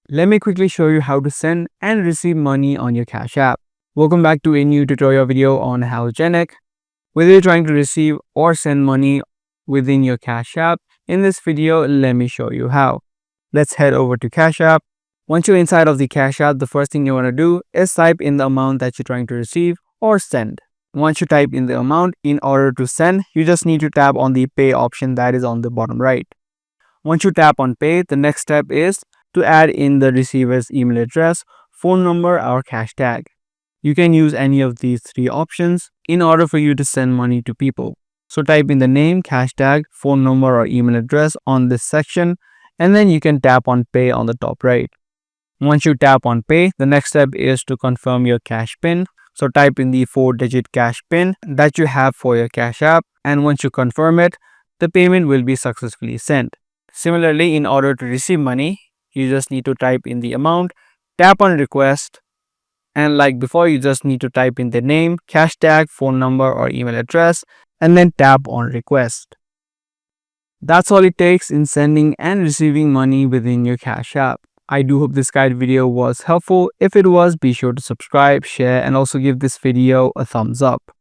Let me quickly show you how to send and receive money on your Cash App. Welcome back to a new tutorial video on Halogenic. Whether you're trying to receive or send money within your Cash App, in this video, let me show you how. Let's head over to Cash App. Once you're inside of the Cash App, the first thing you want to do is type in the amount that you're trying to receive or send. Once you type in the amount, in order to send, you just need to tap on the pay option that is on the bottom right. Once you tap on pay, the next step is to add in the receiver's email address, phone number, or cash tag. You can use any of these three options in order for you to send money to people. So type in the name, cash tag, phone number, or email address on this section, and then you can tap on pay on the top right. Once you tap on pay, the next step is to confirm your cash PIN. So type in the 4-digit cash PIN that you have for your Cash App, and once you confirm it, the payment will be successfully sent. Similarly, in order to receive money, you just need to type in the amount, tap on request, and like before, you just need to type in the name, cash tag, phone number, or email address, and then tap on request. That's all it takes in sending and receiving money within your Cash App. I do hope this guide video was helpful. If it was, be sure to subscribe, share, and also give this video a thumbs up.